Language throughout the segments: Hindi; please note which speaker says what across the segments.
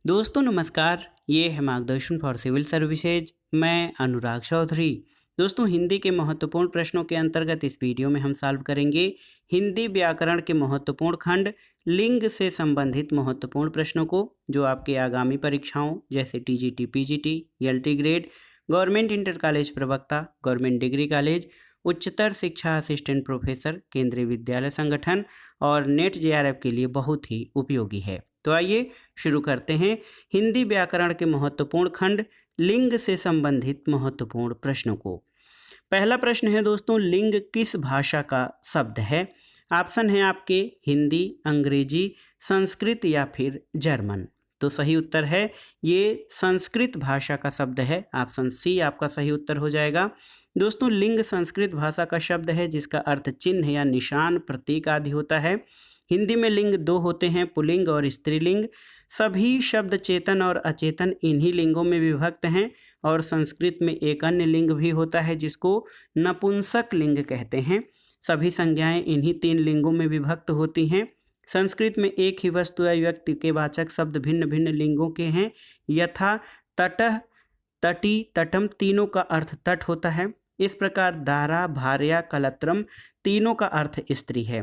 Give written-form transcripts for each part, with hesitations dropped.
Speaker 1: दोस्तों नमस्कार। ये है मार्गदर्शन फॉर सिविल सर्विसेज। मैं अनुराग चौधरी। दोस्तों हिंदी के महत्वपूर्ण प्रश्नों के अंतर्गत इस वीडियो में हम सॉल्व करेंगे हिंदी व्याकरण के महत्वपूर्ण खंड लिंग से संबंधित महत्वपूर्ण प्रश्नों को, जो आपके आगामी परीक्षाओं जैसे TGT, PGT, LT grade, government inter college प्रवक्ता, गवर्नमेंट डिग्री कॉलेज, उच्चतर शिक्षा असिस्टेंट प्रोफेसर, केंद्रीय विद्यालय संगठन और नेट जेआरएफ के लिए बहुत ही उपयोगी है। तो आइए शुरू करते हैं हिंदी व्याकरण के महत्वपूर्ण खंड लिंग से संबंधित महत्वपूर्ण प्रश्नों को। पहला प्रश्न है दोस्तों, लिंग किस भाषा का शब्द है? ऑप्शन है आपके हिंदी, अंग्रेजी, संस्कृत या फिर जर्मन। तो सही उत्तर है ये संस्कृत भाषा का शब्द है। ऑप्शन सी आपका सही उत्तर हो जाएगा। दोस्तों लिंग संस्कृत भाषा का शब्द है जिसका अर्थ चिन्ह या निशान, प्रतीक आदि होता है। हिंदी में लिंग दो होते हैं, पुल्लिंग और स्त्रीलिंग। सभी शब्द चेतन और अचेतन इन्हीं लिंगों में विभक्त हैं। और संस्कृत में एक अन्य लिंग भी होता है जिसको नपुंसक लिंग कहते हैं। सभी संज्ञाएं इन्हीं तीन लिंगों में विभक्त होती हैं। संस्कृत में एक ही वस्तु या व्यक्ति के वाचक शब्द भिन्न भिन्न लिंगों के हैं। यथा तटः, तटी, तटम तीनों का अर्थ तट होता है। इस प्रकार दारा, भार्या, कलत्रम तीनों का अर्थ स्त्री है।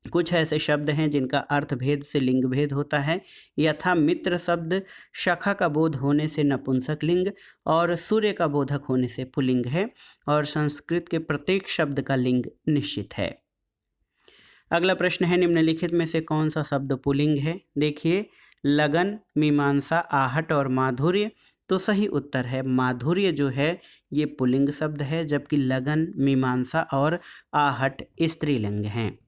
Speaker 1: कुछ ऐसे शब्द हैं जिनका अर्थ भेद से लिंग भेद होता है। यथा मित्र शब्द शाखा का बोध होने से नपुंसक लिंग और सूर्य का बोधक होने से पुल्लिंग है। और संस्कृत के प्रत्येक शब्द का लिंग निश्चित है। अगला प्रश्न है, निम्नलिखित में से कौन सा शब्द पुल्लिंग है? देखिए, लगन, मीमांसा, आहट और माधुर्य। तो सही उत्तर है माधुर्य जो है ये पुल्लिंग शब्द है, जबकि लगन, मीमांसा और आहट स्त्रीलिंग हैं।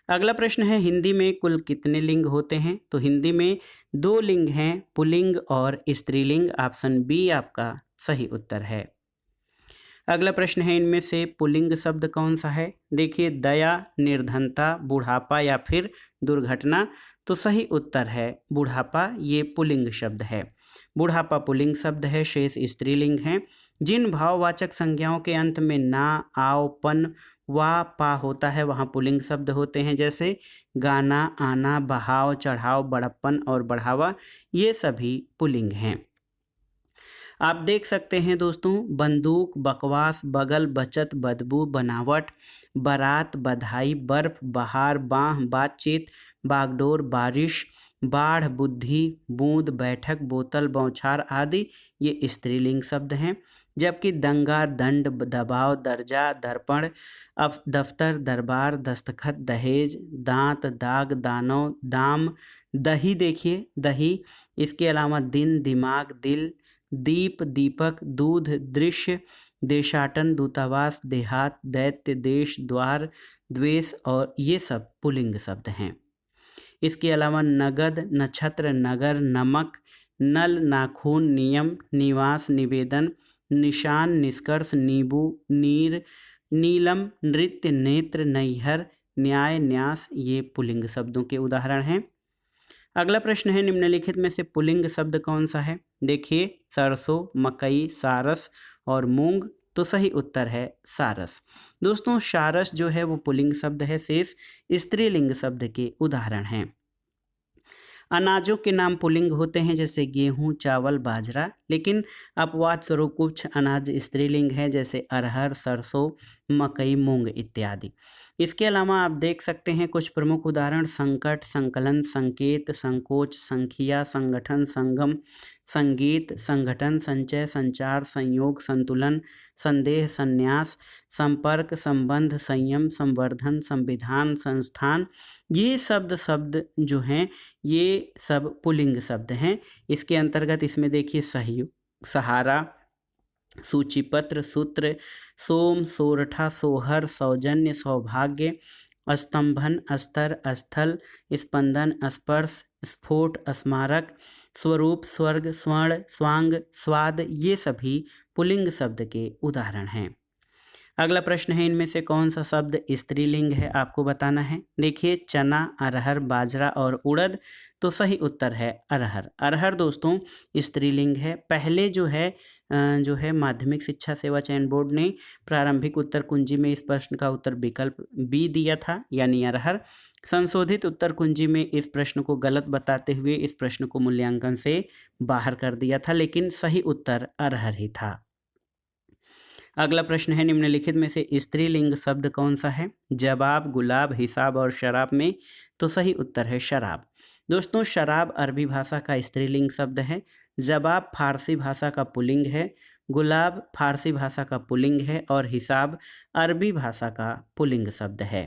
Speaker 1: अगला प्रश्न है, हिंदी में कुल कितने लिंग होते हैं? तो हिंदी में दो लिंग हैं, पुल्लिंग और स्त्रीलिंग। ऑप्शन बी आपका सही उत्तर है। अगला प्रश्न है, इनमें से पुल्लिंग शब्द कौन सा है? देखिए, दया, निर्धनता, बुढ़ापा या फिर दुर्घटना। तो सही उत्तर है बुढ़ापा, ये पुल्लिंग शब्द है। बुढ़ापा पुल्लिंग शब्द है, शेष स्त्रीलिंग हैं। जिन भाववाचक संज्ञाओं के अंत में ना, आओ, पन, वा, पा होता है वहाँ पुल्लिंग शब्द होते हैं, जैसे गाना, आना, बहाव, चढ़ाव, बड़प्पन और बढ़ावा, ये सभी पुल्लिंग हैं। आप देख सकते हैं दोस्तों, बंदूक, बकवास, बगल, बचत, बदबू, बनावट, बारात, बधाई, बर्फ, बहार, बाँह, बातचीत, बागडोर, बारिश, बाढ़, बुद्धि, बूंद, बैठक, बोतल, बौछार आदि ये स्त्रीलिंग शब्द हैं। जबकि दंगा, दंड, दबाव, दर्जा, दर्पण, दफ्तर, दरबार, दस्तखत, दहेज, दांत, दाग, दानव, दाम, दही, देखिए दही, इसके अलावा दिन, दिमाग, दिल, दीप, दीपक, दूध, दृश्य, देशाटन, दूतावास, देहात, दैत्य, देश, द्वार, द्वेष और ये सब पुल्लिंग शब्द हैं। इसके अलावा नगद, नक्षत्र, नगर, नमक, नल, नाखून, नियम, निवास, निवेदन, निशान, निष्कर्ष, नींबू, नीर, नीलम, नृत्य, नेत्र, नैहर, न्याय, न्यास, ये पुल्लिंग शब्दों के उदाहरण हैं। अगला प्रश्न है, निम्नलिखित में से पुल्लिंग शब्द कौन सा है? देखिए, सरसों, मकई, सारस और मूंग। तो सही उत्तर है सारस। दोस्तों सारस जो है वो पुल्लिंग शब्द है, शेष स्त्रीलिंग शब्द के उदाहरण हैं। अनाजों के नाम पुल्लिंग होते हैं, जैसे गेहूं, चावल, बाजरा, लेकिन अपवाद स्वरूप कुछ अनाज स्त्रीलिंग है, जैसे अरहर, सरसों, मकई, मूंग इत्यादि। इसके अलावा आप देख सकते हैं कुछ प्रमुख उदाहरण, संकट, संकलन, संकेत, संकोच, संखिया, संगठन, संगम, संगीत, संगठन, संचय, संचार, संयोग, संतुलन, संदेह, संन्यास, संपर्क, संबंध, संयम, संवर्धन, संविधान, संस्थान, ये शब्द जो हैं ये सब पुल्लिंग शब्द हैं। इसके अंतर्गत इसमें देखिए सहयोग, सहारा, सूचीपत्र, सूत्र, सोम, सोरठा, सोहर, सौजन्य, सौभाग्य, स्तंभन, अस्तर, स्थल, स्पंदन, स्पर्श, स्फोट, स्मारक, स्वरूप, स्वर्ग, स्वर्ण, स्वांग, स्वाद, ये सभी पुल्लिंग शब्द के उदाहरण हैं। अगला प्रश्न है, इनमें से कौन सा शब्द स्त्रीलिंग है, आपको बताना है। देखिए, चना, अरहर, बाजरा और उड़द। तो सही उत्तर है अरहर। अरहर दोस्तों स्त्रीलिंग है। पहले जो है माध्यमिक शिक्षा सेवा चयन बोर्ड ने प्रारंभिक उत्तर कुंजी में इस प्रश्न का उत्तर विकल्प बी दिया था, यानी अरहर। संशोधित उत्तर कुंजी में इस प्रश्न को गलत बताते हुए इस प्रश्न को मूल्यांकन से बाहर कर दिया था, लेकिन सही उत्तर अरहर ही था। अगला प्रश्न है, निम्नलिखित में से स्त्रीलिंग शब्द कौन सा है। जवाब, गुलाब, हिसाब और शराब में। तो सही उत्तर है शराब। दोस्तों शराब अरबी भाषा का स्त्रीलिंग शब्द है। जवाब फारसी भाषा का पुल्लिंग है। गुलाब फारसी भाषा का पुल्लिंग है और हिसाब अरबी भाषा का पुल्लिंग शब्द है।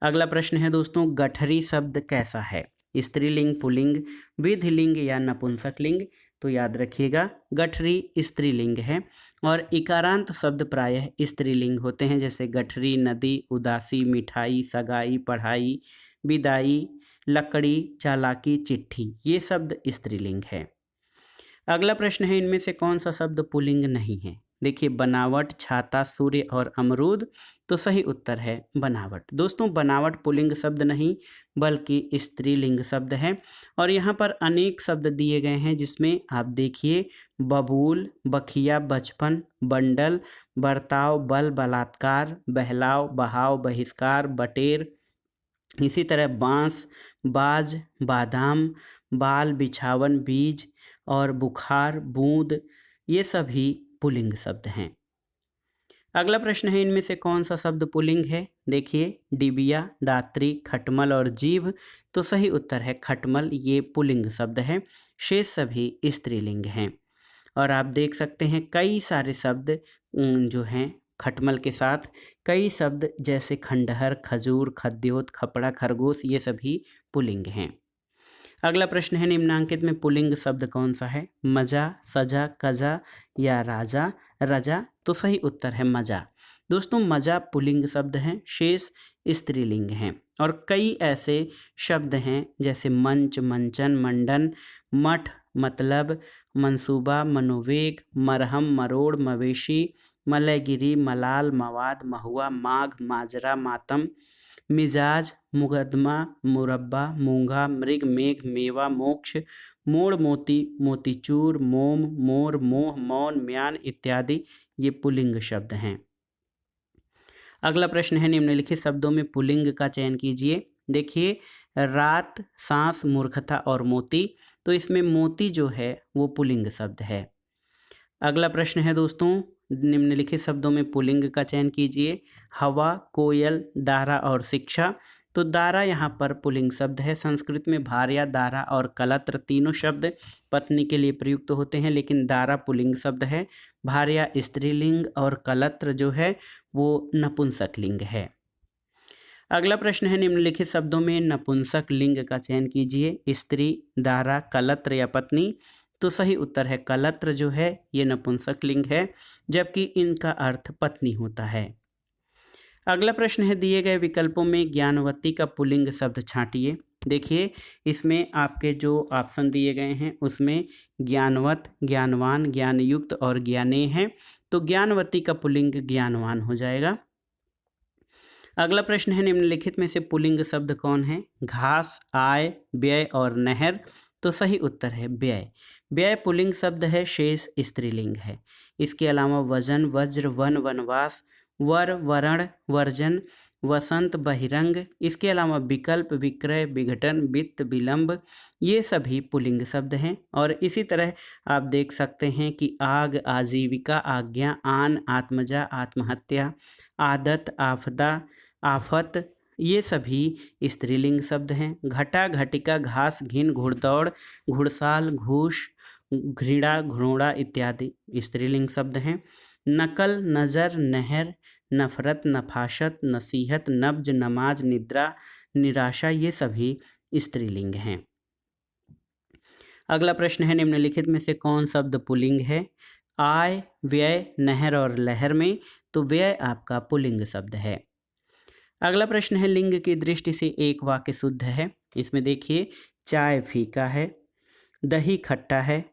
Speaker 1: अगला प्रश्न है दोस्तों, गठरी शब्द कैसा है। स्त्रीलिंग, पुल्लिंग, विधिलिंग या नपुंसकलिंग। तो याद रखिएगा गठरी स्त्रीलिंग है और इकारांत शब्द प्रायः स्त्रीलिंग होते हैं, जैसे गठरी, नदी, उदासी, मिठाई, सगाई, पढ़ाई, विदाई, लकड़ी, चालाकी, चिट्ठी। ये शब्द स्त्रीलिंग है। अगला प्रश्न है, इनमें से कौन सा शब्द पुल्लिंग नहीं है। देखिए, बनावट, छाता, सूर्य और अमरूद। तो सही उत्तर है बनावट। दोस्तों बनावट पुल्लिंग शब्द नहीं बल्कि स्त्रीलिंग शब्द है और यहाँ पर अनेक शब्द दिए गए हैं, जिसमें आप देखिए बबूल, बखिया, बचपन, बंडल, बर्ताव, बल, बलात्कार, बहलाव, बहाव, बहिष्कार, बटेर, इसी तरह बांस, बाज, बादाम, बाल, बिछावन, बीज और बुखार, बूंद। ये सभी पुल्लिंग शब्द हैं। अगला प्रश्न है, इनमें से कौन सा शब्द पुल्लिंग है। देखिए, डिबिया, दात्री, खटमल और जीभ। तो सही उत्तर है खटमल, ये पुल्लिंग शब्द है। शेष सभी स्त्रीलिंग हैं और आप देख सकते हैं कई सारे शब्द जो हैं खटमल के साथ कई शब्द जैसे खंडहर, खजूर, खद्योत, खपड़ा, खरगोश, ये सभी पुल्लिंग हैं। अगला प्रश्न है, निम्नांकित में पुल्लिंग शब्द कौन सा है। मजा, सजा, कजा या राजा, रजा। तो सही उत्तर है मजा। दोस्तों मजा पुल्लिंग शब्द हैं, शेष स्त्रीलिंग हैं और कई ऐसे शब्द हैं जैसे मंच, मंचन, मंडन, मठ, मतलब, मंसूबा, मनोवेग, मरहम, मरोड़, मवेशी, मलयगिरी, मलाल, मवाद, महुआ, माघ, माजरा, मातम, मिजाज, मुकदमा, मुरब्बा, मूंगा, मृग, मेघ, मेवा, मोक्ष, मोड़, मोती, मोतीचूर, मोम, मोर, मोह, मौन, म्यान इत्यादि ये पुल्लिंग शब्द हैं। अगला प्रश्न है, निम्नलिखित शब्दों में पुल्लिंग का चयन कीजिए। देखिए, रात, सांस, मूर्खता और मोती। तो इसमें मोती जो है वो पुल्लिंग शब्द है। अगला प्रश्न है दोस्तों, निम्नलिखित शब्दों में पुल्लिंग का चयन कीजिए। हवा, कोयल, दारा और शिक्षा। तो दारा यहाँ पर पुल्लिंग शब्द है। संस्कृत में भार्या, दारा और कलत्र तीनों शब्द पत्नी के लिए प्रयुक्त होते हैं, लेकिन दारा पुल्लिंग शब्द है, भार्या स्त्रीलिंग और कलत्र जो है वो नपुंसकलिंग है। अगला प्रश्न है, निम्नलिखित शब्दों में नपुंसक लिंग का चयन कीजिए। स्त्री, दारा, कलत्र या पत्नी। तो सही उत्तर है कलत्र जो है ये नपुंसक लिंग है, जबकि इनका अर्थ पत्नी होता है। अगला प्रश्न है, दिए गए विकल्पों में ज्ञानवती का पुल्लिंग शब्द छांटिए। देखिए, इसमें आपके जो ऑप्शन दिए गए हैं उसमें ज्ञानवत, ज्ञानवान, ज्ञानयुक्त और ज्ञानेय है। तो ज्ञानवती का पुल्लिंग ज्ञानवान हो जाएगा। अगला प्रश्न है, निम्नलिखित में से पुल्लिंग शब्द कौन है। घास, आय, व्यय और नहर। तो सही उत्तर है व्यय। व्यय पुल्लिंग शब्द है, शेष स्त्रीलिंग है। इसके अलावा वजन, वज्र, वन, वनवास, वर, वरण, वर्जन, वसंत, बहिरंग, इसके अलावा विकल्प, विक्रय, विघटन, वित्त, विलंब, ये सभी पुल्लिंग शब्द हैं। और इसी तरह आप देख सकते हैं कि आग, आजीविका, आज्ञा, आन, आत्मजा, आत्महत्या, आदत, आपदा, आफत, ये सभी स्त्रीलिंग शब्द हैं। घटा, घटिका, घास, घिन, घुड़दौड़, घुड़साल, घूस, घृणा, घ्रोड़ा इत्यादि स्त्रीलिंग शब्द हैं। नकल, नज़र, नहर, नफरत, नफाशत, नसीहत, नब्ज, नमाज, निद्रा, निराशा, ये सभी स्त्रीलिंग हैं। अगला प्रश्न है, निम्नलिखित में से कौन शब्द पुल्लिंग है। आय, व्यय, नहर और लहर में। तो व्यय आपका पुल्लिंग शब्द है। अगला प्रश्न है, लिंग की दृष्टि से एक वाक्य शुद्ध है। इसमें देखिए, चाय फीका है, दही खट्टा है,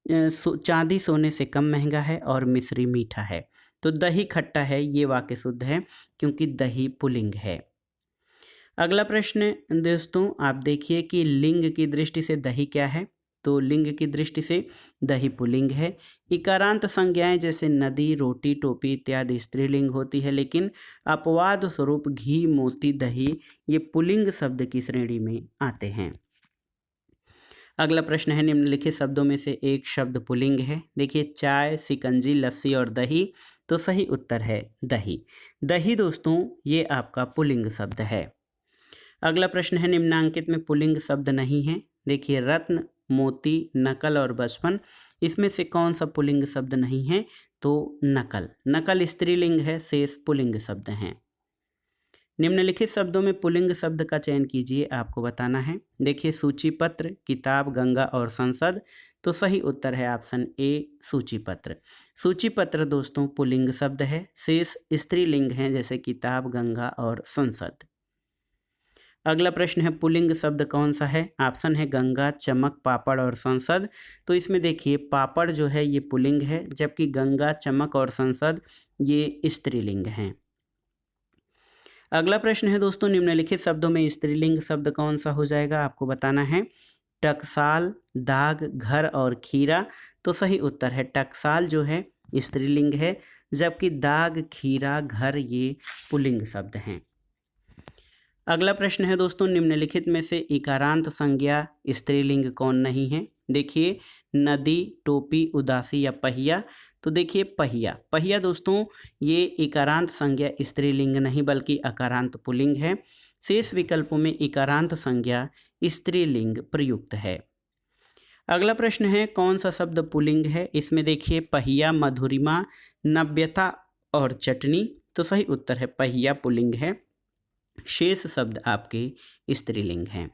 Speaker 1: चांदी सोने से कम महंगा है और मिश्री मीठा है। तो दही खट्टा है, ये वाक्य शुद्ध है क्योंकि दही पुल्लिंग है। अगला प्रश्न दोस्तों आप देखिए कि लिंग की दृष्टि से दही क्या है। तो लिंग की दृष्टि से दही पुल्लिंग है। इकारांत संज्ञाएं जैसे नदी, रोटी, टोपी इत्यादि स्त्रीलिंग होती है, लेकिन अपवाद स्वरूप घी, मोती, दही ये पुल्लिंग शब्द की श्रेणी में आते हैं। अगला प्रश्न है निम्नलिखित शब्दों में से एक शब्द पुल्लिंग है। देखिए चाय, शिकंजी, लस्सी और दही। तो सही उत्तर है दही। दही दोस्तों ये आपका पुल्लिंग शब्द है। अगला प्रश्न है निम्नांकित में पुल्लिंग शब्द नहीं है। देखिए रत्न, मोती, नकल और बचपन, इसमें से कौन सा पुल्लिंग शब्द नहीं है। तो नकल। नकल स्त्रीलिंग है, शेष पुल्लिंग शब्द हैं। निम्नलिखित शब्दों में पुल्लिंग शब्द का चयन कीजिए, आपको बताना है। देखिए सूचीपत्र, किताब, गंगा और संसद। तो सही उत्तर है ऑप्शन ए सूचीपत्र। सूचीपत्र दोस्तों पुल्लिंग शब्द है, शेष स्त्रीलिंग हैं जैसे किताब, गंगा और संसद। अगला प्रश्न है पुल्लिंग शब्द कौन सा है। ऑप्शन है गंगा, चमक, पापड़ और संसद। तो इसमें देखिए पापड़ जो है ये पुल्लिंग है, जबकि गंगा, चमक और संसद ये स्त्रीलिंग हैं। अगला प्रश्न है दोस्तों निम्नलिखित शब्दों में स्त्रीलिंग शब्द कौन सा हो जाएगा, आपको बताना है। टकसाल, दाग, घर और खीरा। तो सही उत्तर है टकसाल जो है स्त्रीलिंग है, जबकि दाग, खीरा, घर ये पुल्लिंग शब्द हैं। अगला प्रश्न है दोस्तों निम्नलिखित में से इकारांत संज्ञा स्त्रीलिंग कौन नहीं है। देखिए नदी, टोपी, उदासी या पहिया। तो देखिए पहिया। पहिया दोस्तों ये इकारांत संज्ञा स्त्रीलिंग नहीं बल्कि अकारांत पुल्लिंग है। शेष विकल्पों में इकारांत संज्ञा स्त्रीलिंग प्रयुक्त है। अगला प्रश्न है कौन सा शब्द पुल्लिंग है। इसमें देखिए पहिया, मधुरिमा, नव्यता और चटनी। तो सही उत्तर है पहिया पुल्लिंग है, शेष शब्द आपके स्त्रीलिंग हैं।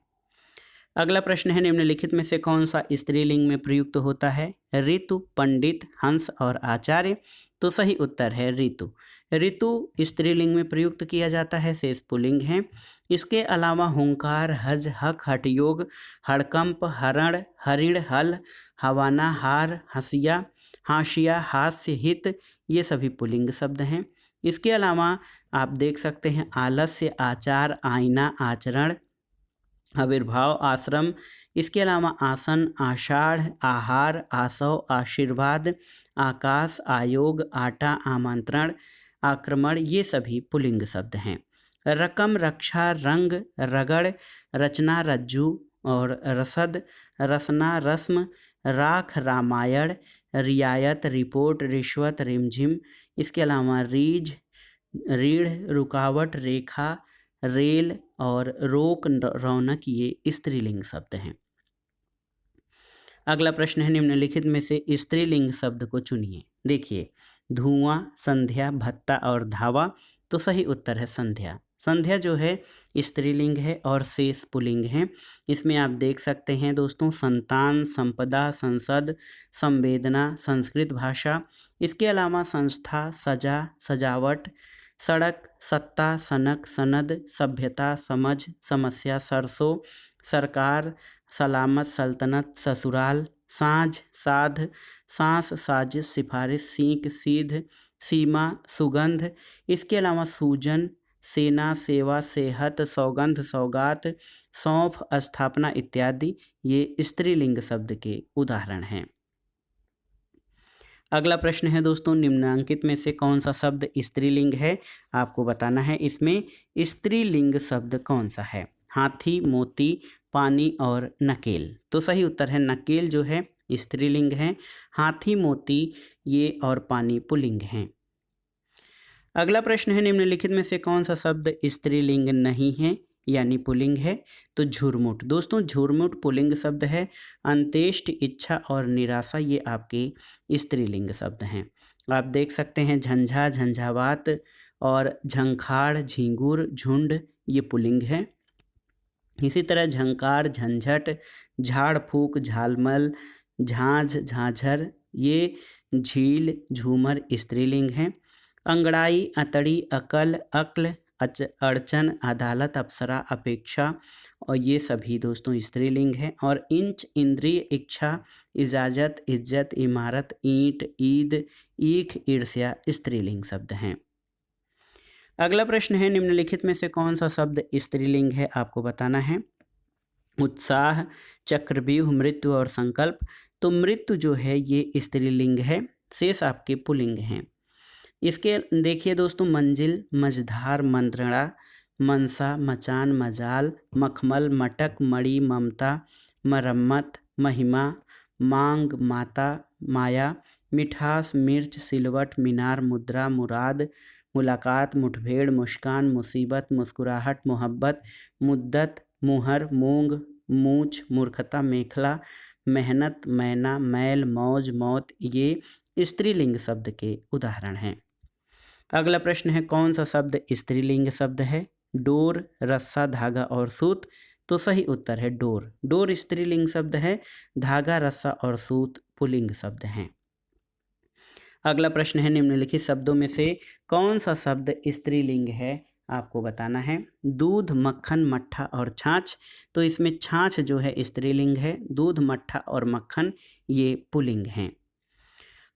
Speaker 1: अगला प्रश्न है निम्नलिखित में से कौन सा स्त्रीलिंग में प्रयुक्त होता है। ऋतु, पंडित, हंस और आचार्य। तो सही उत्तर है ऋतु। ऋतु स्त्रीलिंग में प्रयुक्त किया जाता है, शेष पुल्लिंग हैं। इसके अलावा हुंकार, हज, हक, हठयोग, हड़कंप, हरण, हरिण, हल, हवाना, हार, हंसिया, हाशिया, हास्य, हित ये सभी पुल्लिंग शब्द हैं। इसके अलावा आप देख सकते हैं आलस्य, आचार, आईना, आचरण, आविर्भाव, आश्रम। इसके अलावा आसन, आषाढ़, आहार, आसव, आशीर्वाद, आकाश, आयोग, आटा, आमंत्रण, आक्रमण ये सभी पुल्लिंग शब्द हैं। रकम, रक्षा, रंग, रगड़, रचना, रज्जु और रसद, रसना, रस्म, राख, रामायण, रियायत, रिपोर्ट, रिश्वत, रिमझिम। इसके अलावा रीझ, रीढ़, रुकावट, रेखा, रेल और रोक, रौनक ये स्त्रीलिंग शब्द हैं। अगला प्रश्न है निम्नलिखित में से स्त्रीलिंग शब्द को चुनिए। देखिए धुआं, संध्या, भत्ता और धावा। तो सही उत्तर है संध्या। संध्या जो है स्त्रीलिंग है और शेष पुल्लिंग हैं। इसमें आप देख सकते हैं दोस्तों संतान, संपदा, संसद, संवेदना, संस्कृत भाषा। इसके अलावा संस्था, सजा, सजावट, सड़क, सत्ता, सनक, सनद, सभ्यता, समझ, समस्या, सरसों, सरकार, सलामत, सल्तनत, ससुराल, साँझ, साध, सांस, साजिश, सिफारिश, सीख, सीध, सीमा, सुगंध। इसके अलावा सूजन, सेना, सेवा, सेहत, सौगंध, सौगात, सौंफ, स्थापना इत्यादि ये स्त्रीलिंग शब्द के उदाहरण हैं। अगला प्रश्न है दोस्तों निम्नांकित में से कौन सा शब्द स्त्रीलिंग है, आपको बताना है। इसमें स्त्रीलिंग शब्द कौन सा है। हाथी, मोती, पानी और नकेल। तो सही उत्तर है नकेल जो है स्त्रीलिंग है, हाथी, मोती ये और पानी पुल्लिंग हैं। अगला प्रश्न है निम्नलिखित में से कौन सा शब्द स्त्रीलिंग नहीं है यानी पुल्लिंग है। तो झुरमुट। दोस्तों झुरमुट पुल्लिंग शब्द है। अंत्येष्टि, इच्छा और निराशा ये आपके स्त्रीलिंग शब्द हैं। आप देख सकते हैं झंझा, झंझावात और झंखाड़, झींगुर, झुंड ये पुल्लिंग है। इसी तरह झंकार, झंझट, झाड़ फूक, झालमल, झांझ, झांझर ये झील, झूमर स्त्रीलिंग हैं। अंगड़ाई, अतड़ी, अकल, अक्ल, अड़चन, अदालत, अप्सरा, अपेक्षा और ये सभी दोस्तों स्त्रीलिंग है। और इंच, इंद्रिय, इच्छा, इजाज़त, इज्जत, इमारत, ईंट, ईद, ईख, ईर्ष्या स्त्रीलिंग शब्द हैं। अगला प्रश्न है निम्नलिखित में से कौन सा शब्द स्त्रीलिंग है, आपको बताना है। उत्साह, चक्रव्यूह, मृत्यु और संकल्प। तो मृत्यु जो है ये स्त्रीलिंग है, शेष आपके पुल्लिंग हैं। इसके देखिए दोस्तों, मंजिल, मझधार, मंत्रणा, मनसा, मचान, मजाल, मखमल, मटक, मणि, ममता, मरम्मत, महिमा, मांग, माता, माया, मिठास, मिर्च, सिलवट, मीनार, मुद्रा, मुराद, मुलाकात, मुठभेड़, मुस्कान, मुसीबत, मुस्कुराहट, मोहब्बत, मुद्दत, मुहर, मूंग, मूछ, मूर्खता, मेखला, मेहनत, मैना, मैल, मौज, मौत ये स्त्रीलिंग शब्द के उदाहरण हैं। अगला प्रश्न है कौन सा शब्द स्त्रीलिंग शब्द है। डोर, रस्सा, धागा और सूत। तो सही उत्तर है डोर। डोर स्त्रीलिंग शब्द है, धागा, रस्सा और सूत पुल्लिंग शब्द हैं। अगला प्रश्न है निम्नलिखित शब्दों में से कौन सा शब्द स्त्रीलिंग है, आपको बताना है। दूध, मक्खन, मट्ठा और छाछ। तो इसमें छाछ जो है स्त्रीलिंग है, दूध, मट्ठा और मक्खन ये पुल्लिंग हैं।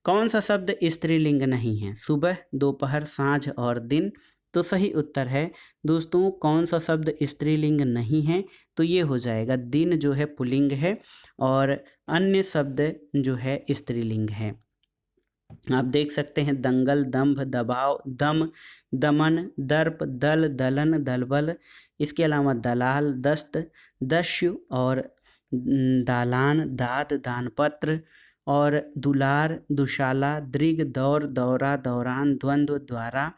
Speaker 1: कौन सा शब्द स्त्रीलिंग नहीं है। सुबह, दोपहर, साँझ और दिन। तो सही उत्तर है दोस्तों, कौन सा शब्द स्त्रीलिंग नहीं है, तो ये हो जाएगा दिन जो है पुल्लिंग है और अन्य शब्द जो है स्त्रीलिंग है। आप देख सकते हैं दंगल, दंभ, दबाव, दम, दमन, दर्प, दल, दलन, दलबल। इसके अलावा दलाल, दस्त, दस्यु और दालान, दाद, दानपत्र और दुलार, दुशाला, दृग, दौर, दौरा, दौरान, द्वंद्व, द्वारा,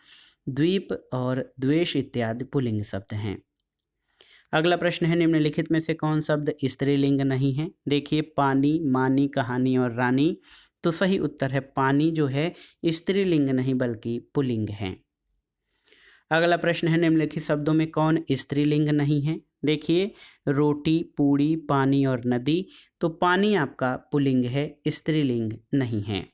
Speaker 1: द्वीप और द्वेष इत्यादि पुल्लिंग शब्द हैं। अगला प्रश्न है निम्नलिखित में से कौन शब्द स्त्रीलिंग नहीं है। देखिए पानी, मानी, कहानी और रानी। तो सही उत्तर है पानी जो है स्त्रीलिंग नहीं बल्कि पुल्लिंग है। अगला प्रश्न है निम्नलिखित शब्दों में कौन स्त्रीलिंग नहीं है। देखिए रोटी, पूड़ी, पानी और नदी। तो पानी आपका पुल्लिंग है, स्त्रीलिंग नहीं है।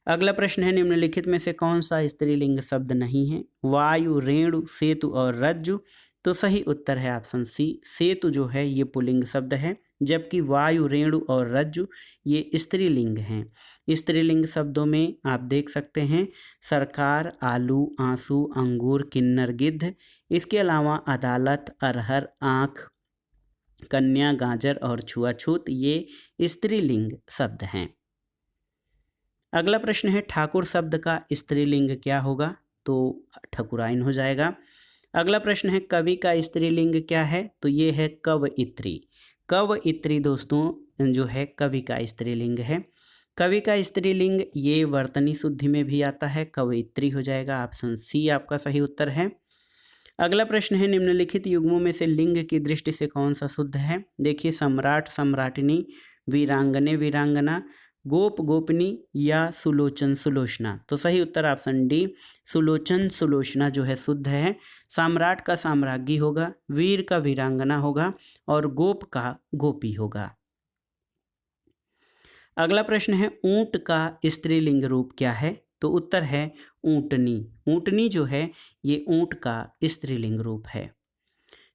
Speaker 1: अगला प्रश्न है निम्नलिखित में से कौन सा स्त्रीलिंग शब्द नहीं है। वायु, रेणु, सेतु और रज्जु। तो सही उत्तर है ऑप्शन सी, सेतु जो है ये पुल्लिंग शब्द है, जबकि वायु, रेणु और रज्जु ये स्त्रीलिंग हैं। स्त्रीलिंग शब्दों में आप देख सकते हैं सरकार, आलू, आंसू, अंगूर, किन्नर, गिद्ध। इसके अलावा अदालत, अरहर, आँख, कन्या, गाजर और छुआछूत ये स्त्रीलिंग शब्द हैं। अगला प्रश्न है ठाकुर शब्द का स्त्रीलिंग क्या होगा। तो ठकुराइन हो जाएगा। अगला प्रश्न है कवि का स्त्रीलिंग क्या है। तो ये है कवयित्री। कवयित्री दोस्तों जो है कवि का स्त्रीलिंग है। कवि का स्त्रीलिंग ये वर्तनी शुद्धि में भी आता है, कवयित्री हो जाएगा। ऑप्शन सी आपका सही उत्तर है। अगला प्रश्न है निम्नलिखित युग्मों में से लिंग की दृष्टि से कौन सा शुद्ध है। देखिए सम्राट, सम्राटिनी, वीरांगने, वीरांगना, गोप, गोपनी या सुलोचन, सुलोचना। तो सही उत्तर ऑप्शन डी सुलोचन, सुलोचना जो है शुद्ध है। सम्राट का साम्राज्ञी होगा, वीर का वीरांगना होगा और गोप का गोपी होगा। अगला प्रश्न है ऊंट का स्त्रीलिंग रूप क्या है। तो उत्तर है ऊंटनी। ऊंटनी जो है ये ऊंट का स्त्रीलिंग रूप है।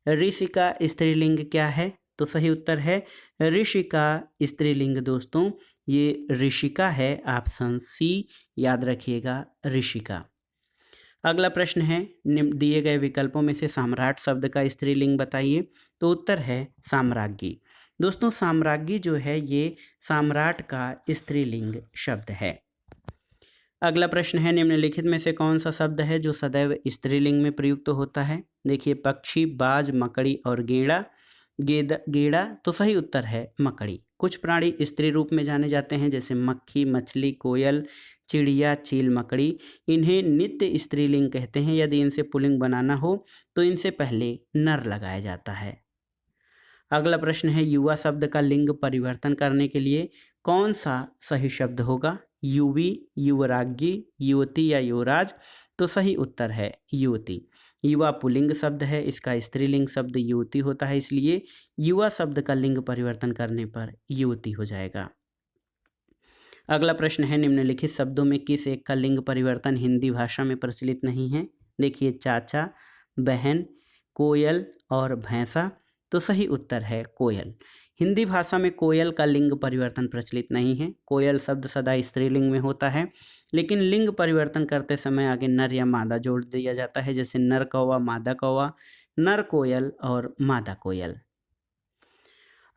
Speaker 1: ऋषि का स्त्रीलिंग क्या है। तो सही उत्तर है ऋषि का स्त्रीलिंग दोस्तों ये ऋषिका है। ऑप्शन सी याद रखिएगा, ऋषिका। अगला प्रश्न है दिए गए विकल्पों में से सम्राट शब्द का स्त्रीलिंग बताइए। तो उत्तर है साम्राज्ञी। दोस्तों साम्राज्ञी जो है ये सम्राट का स्त्रीलिंग शब्द है। अगला प्रश्न है निम्नलिखित में से कौन सा शब्द है जो सदैव स्त्रीलिंग में प्रयुक्त होता है। देखिए पक्षी, बाज, मकड़ी और गेड़ा। गेड़ा तो सही उत्तर है मकड़ी। कुछ प्राणी स्त्री रूप में जाने जाते हैं जैसे मक्खी, मछली, कोयल, चिड़िया, चील, मकड़ी। इन्हें नित्य स्त्रीलिंग कहते हैं। यदि इनसे पुल्लिंग बनाना हो तो इनसे पहले नर लगाया जाता है। अगला प्रश्न है युवा शब्द का लिंग परिवर्तन करने के लिए कौन सा सही शब्द होगा। युवी, युवराज्ञी, युवती या युवराज। तो सही उत्तर है युवती। युवा पुल्लिंग शब्द है, इसका स्त्रीलिंग शब्द युवती होता है, इसलिए युवा शब्द का लिंग परिवर्तन करने पर युवती हो जाएगा। अगला प्रश्न है निम्नलिखित शब्दों में किस एक का लिंग परिवर्तन हिंदी भाषा में प्रचलित नहीं है। देखिए चाचा, बहन, कोयल और भैंसा। तो सही उत्तर है कोयल। हिंदी भाषा में कोयल का लिंग परिवर्तन प्रचलित नहीं है। कोयल शब्द सदा स्त्रीलिंग में होता है, लेकिन लिंग परिवर्तन करते समय आगे नर या मादा जोड़ दिया जाता है, जैसे नर कौवा, मादा कौवा, नर कोयल और मादा कोयल।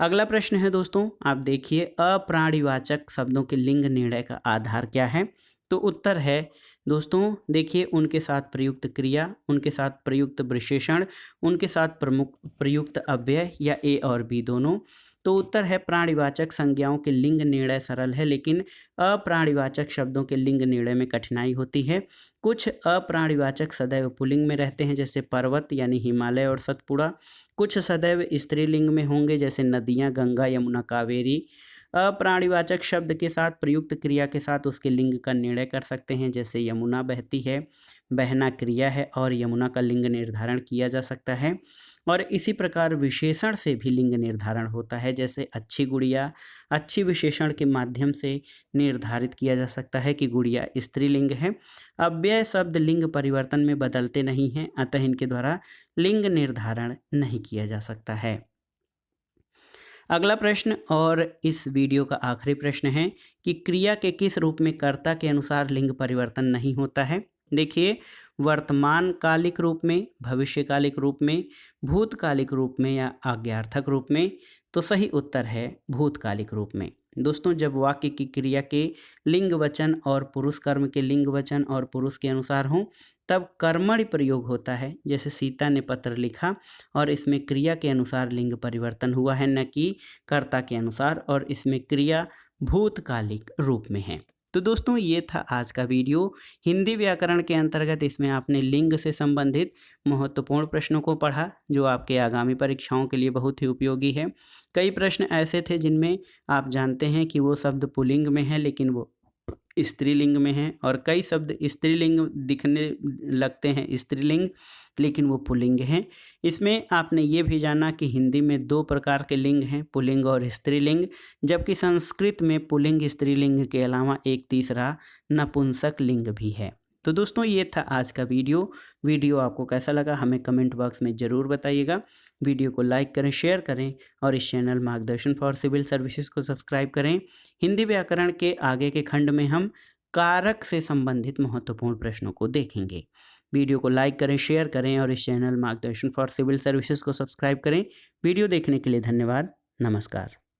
Speaker 1: अगला प्रश्न है दोस्तों, आप देखिए, अप्राणीवाचक शब्दों के लिंग निर्णय का आधार क्या है? तो उत्तर है दोस्तों, देखिए, उनके साथ प्रयुक्त क्रिया, उनके साथ प्रयुक्त विशेषण, उनके साथ प्रमुख प्रयुक्त अव्यय या ए और बी दोनों। तो उत्तर है प्राणीवाचक संज्ञाओं के लिंग निर्णय सरल है, लेकिन अप्राणीवाचक शब्दों के लिंग निर्णय में कठिनाई होती है। कुछ अप्राणीवाचक सदैव पुल्लिंग में रहते हैं, जैसे पर्वत यानी हिमालय और सतपुड़ा। कुछ सदैव स्त्रीलिंग में होंगे, जैसे नदियाँ, गंगा, यमुना, कावेरी। अप्राणीवाचक शब्द के साथ प्रयुक्त क्रिया के साथ उसके लिंग का निर्णय कर सकते हैं, जैसे यमुना बहती है, बहना क्रिया है और यमुना का लिंग निर्धारण किया जा सकता है। और इसी प्रकार विशेषण से भी लिंग निर्धारण होता है, जैसे अच्छी गुड़िया। अच्छी विशेषण के माध्यम से निर्धारित किया जा सकता है कि गुड़िया स्त्रीलिंग है। अव्यय शब्द लिंग परिवर्तन में बदलते नहीं हैं, अतः इनके द्वारा लिंग निर्धारण नहीं किया जा सकता है। अगला प्रश्न और इस वीडियो का आखिरी प्रश्न है कि क्रिया के किस रूप में कर्ता के अनुसार लिंग परिवर्तन नहीं होता है? देखिए, वर्तमान कालिक रूप में, भविष्यकालिक रूप में, भूतकालिक रूप में या आज्ञार्थक रूप में। तो सही उत्तर है भूतकालिक रूप में। दोस्तों, जब वाक्य की क्रिया के लिंग वचन और पुरुष कर्म के लिंग वचन और पुरुष के अनुसार हों, तब कर्मणि प्रयोग होता है, जैसे सीता ने पत्र लिखा, और इसमें क्रिया के अनुसार लिंग परिवर्तन हुआ है, न कि कर्ता के अनुसार, और इसमें क्रिया भूतकालिक रूप में है। तो दोस्तों, ये था आज का वीडियो हिंदी व्याकरण के अंतर्गत। इसमें आपने लिंग से संबंधित महत्वपूर्ण प्रश्नों को पढ़ा, जो आपके आगामी परीक्षाओं के लिए बहुत ही उपयोगी है। कई प्रश्न ऐसे थे जिनमें आप जानते हैं कि वो शब्द पुल्लिंग में है, लेकिन वो स्त्रीलिंग में है, और कई शब्द स्त्रीलिंग दिखने लगते हैं स्त्रीलिंग, लेकिन वो पुल्लिंग हैं। इसमें आपने ये भी जाना कि हिंदी में 2 प्रकार के लिंग हैं, पुल्लिंग और स्त्रीलिंग, जबकि संस्कृत में पुल्लिंग स्त्रीलिंग के अलावा एक तीसरा नपुंसक लिंग भी है। तो दोस्तों, ये था आज का वीडियो आपको कैसा लगा हमें कमेंट बॉक्स में ज़रूर बताइएगा। वीडियो को लाइक करें, शेयर करें और इस चैनल मार्गदर्शन फॉर सिविल सर्विसेज को सब्सक्राइब करें। हिंदी व्याकरण के आगे के खंड में हम कारक से संबंधित महत्वपूर्ण प्रश्नों को देखेंगे। वीडियो को लाइक करें, शेयर करें और इस चैनल मार्गदर्शन फॉर सिविल सर्विसेज को सब्सक्राइब करें। वीडियो देखने के लिए धन्यवाद। नमस्कार।